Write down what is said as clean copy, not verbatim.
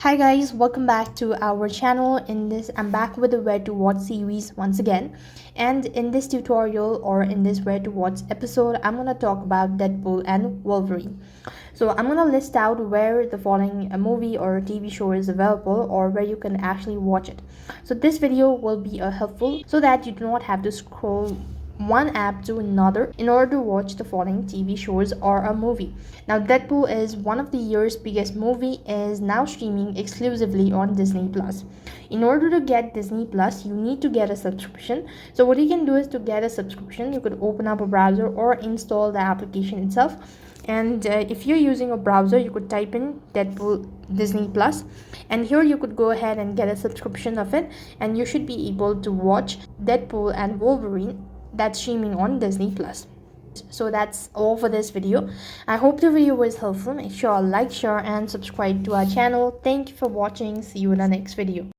Hi guys, welcome back to our channel. I'm back with the Where to Watch series once again, and in this tutorial or in this Where to Watch episode, I'm gonna talk about Deadpool and Wolverine. So I'm gonna list out where the following movie or TV show is available or where you can actually watch it. So this video will be helpful so that you do not have to scroll one app to another in order to watch the following TV shows or a movie. Now, Deadpool is one of the year's biggest movie, is now streaming exclusively on Disney Plus. In order to get Disney Plus, you need to get a subscription. So what you can do is to get a subscription, you could open up a browser or install the application itself. And if you're using a browser, you could type in Deadpool Disney Plus, and here you could go ahead and get a subscription of it, and you should be able to watch Deadpool and Wolverine that's streaming on Disney Plus. So that's all for this video. I hope the video was helpful. Make sure to like, share and subscribe to our channel. Thank you for watching. See you in the next video.